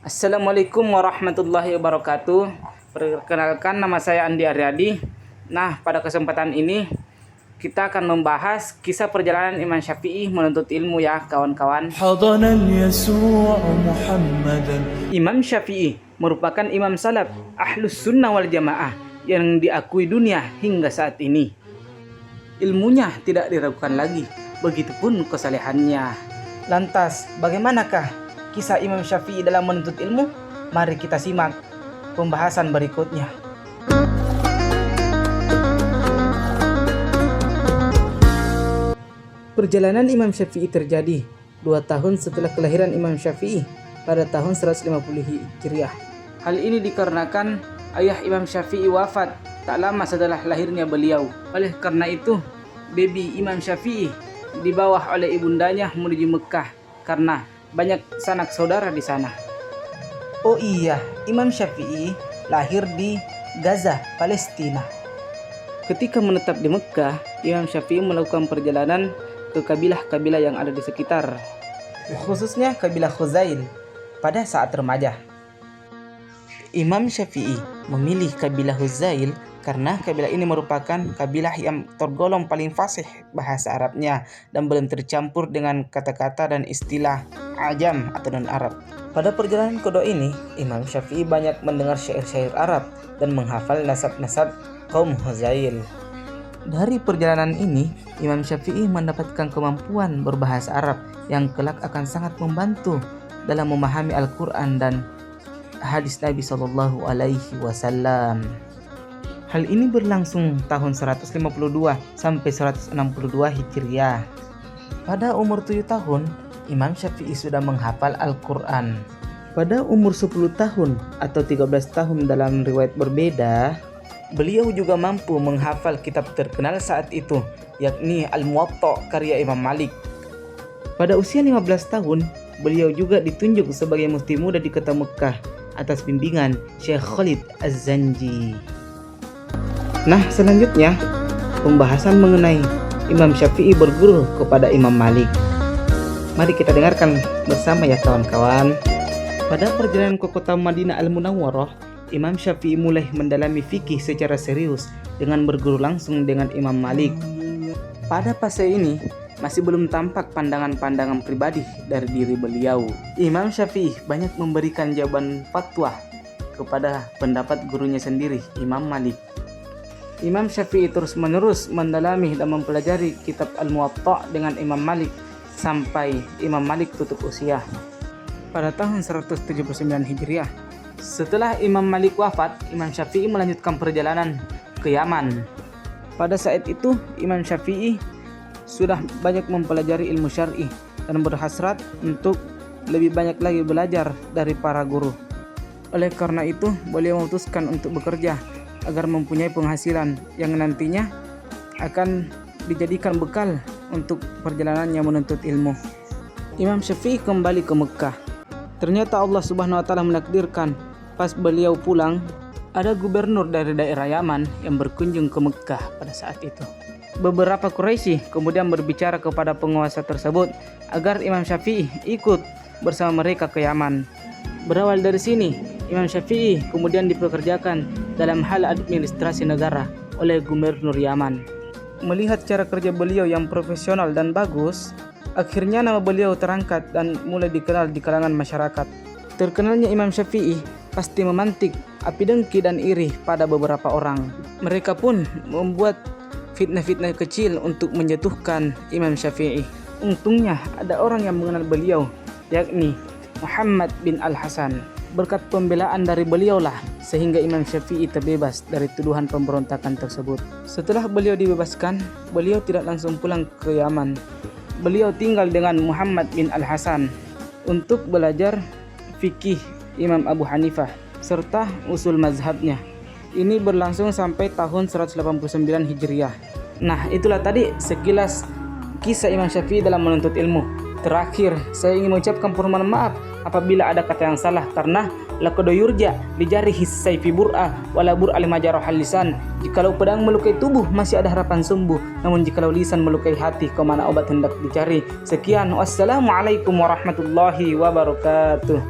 Assalamualaikum warahmatullahi wabarakatuh. Perkenalkan, nama saya Andi Aryadi. Nah, pada kesempatan ini kita akan membahas kisah perjalanan Imam Syafi'i menuntut ilmu ya kawan-kawan. Imam Syafi'i merupakan imam salaf Ahlus Sunnah wal Jamaah yang diakui dunia hingga saat ini. Ilmunya tidak diragukan lagi, begitupun kesalehannya. Lantas, bagaimanakah kisah Imam Syafi'i dalam menuntut ilmu? Mari kita simak pembahasan berikutnya. Perjalanan Imam Syafi'i terjadi 2 tahun setelah kelahiran Imam Syafi'i pada tahun 150 Hijriah. Hal ini dikarenakan ayah Imam Syafi'i wafat tak lama setelah lahirnya beliau. Oleh karena itu, baby Imam Syafi'i dibawa oleh ibundanya menuju Mekah karena banyak sanak saudara di sana. Oh iya, Imam Syafi'i lahir di Gaza, Palestina. Ketika menetap di Mekah, Imam Syafi'i melakukan perjalanan ke kabilah-kabilah yang ada di sekitar, khususnya kabilah Khuzail pada saat remaja. Imam Syafi'i memilih kabilah Khuzail karena kabilah ini merupakan kabilah yang tergolong paling fasih bahasa Arabnya dan belum tercampur dengan kata-kata dan istilah Ajam atau non-Arab. Pada perjalanan kedua ini, Imam Syafi'i banyak mendengar syair-syair Arab dan menghafal nasab-nasab kaum Khuzail. Dari perjalanan ini, Imam Syafi'i mendapatkan kemampuan berbahasa Arab yang kelak akan sangat membantu dalam memahami Al-Quran dan hadis Nabi SAW. Hal ini berlangsung tahun 152 sampai 162 Hijriah. Pada umur 7 tahun, Imam Syafi'i sudah menghafal Al-Quran. Pada umur 10 tahun atau 13 tahun dalam riwayat berbeda, beliau juga mampu menghafal kitab terkenal saat itu, yakni Al-Muwatta karya Imam Malik. Pada usia 15 tahun, beliau juga ditunjuk sebagai mufti muda di kota Mekah atas bimbingan Syekh Khalid Az-Zanji. Nah, selanjutnya pembahasan mengenai Imam Syafi'i berguru kepada Imam Malik. Mari kita dengarkan bersama ya kawan-kawan. Pada perjalanan ke kota Madinah Al-Munawwarah, Imam Syafi'i mulai mendalami fikih secara serius dengan berguru langsung dengan Imam Malik. Pada fase ini masih belum tampak pandangan-pandangan pribadi dari diri beliau. Imam Syafi'i banyak memberikan jawaban fatwa kepada pendapat gurunya sendiri, Imam Malik. Imam Syafi'i terus-menerus mendalami dan mempelajari kitab Al-Muwatta dengan Imam Malik sampai Imam Malik tutup usia pada tahun 179 Hijriah. Setelah Imam Malik wafat, Imam Syafi'i melanjutkan perjalanan ke Yaman. Pada saat itu, Imam Syafi'i sudah banyak mempelajari ilmu syar'i dan berhasrat untuk lebih banyak lagi belajar dari para guru. Oleh karena itu, beliau memutuskan untuk bekerja agar mempunyai penghasilan yang nantinya akan dijadikan bekal untuk perjalanannya menuntut ilmu. Imam Syafi'i kembali ke Mekah. Ternyata Allah Subhanahu wa taala menakdirkan pas beliau pulang, ada gubernur dari daerah Yaman yang berkunjung ke Mekah pada saat itu. Beberapa Quraisy kemudian berbicara kepada penguasa tersebut agar Imam Syafi'i ikut bersama mereka ke Yaman. Berawal dari sini, Imam Syafi'i kemudian dipekerjakan dalam hal administrasi negara oleh gubernur Yaman. Melihat cara kerja beliau yang profesional dan bagus, akhirnya nama beliau terangkat dan mulai dikenal di kalangan masyarakat. Terkenalnya Imam Syafi'i pasti memantik api dengki dan iri pada beberapa orang. Mereka pun membuat fitnah-fitnah kecil untuk menjatuhkan Imam Syafi'i. Untungnya ada orang yang mengenal beliau, yakni Muhammad bin Al-Hasan. Berkat pembelaan dari beliaulah sehingga Imam Syafi'i terbebas dari tuduhan pemberontakan tersebut. Setelah beliau dibebaskan, beliau tidak langsung pulang ke Yaman. Beliau tinggal dengan Muhammad bin Al-Hasan untuk belajar fikih Imam Abu Hanifah serta usul mazhabnya. Ini berlangsung sampai tahun 189 Hijriah. Nah, itulah tadi sekilas kisah Imam Syafi'i dalam menuntut ilmu. Terakhir, saya ingin mengucapkan permohonan maaf apabila ada kata yang salah karena laqad yurja li jarihi sayfi bur'a wala bur'a lima jarahal lisan. Jikalau pedang melukai tubuh masih ada harapan sembuh, namun jikalau lisan melukai hati kemana obat hendak dicari. Sekian, wassalamualaikum warahmatullahi wabarakatuh.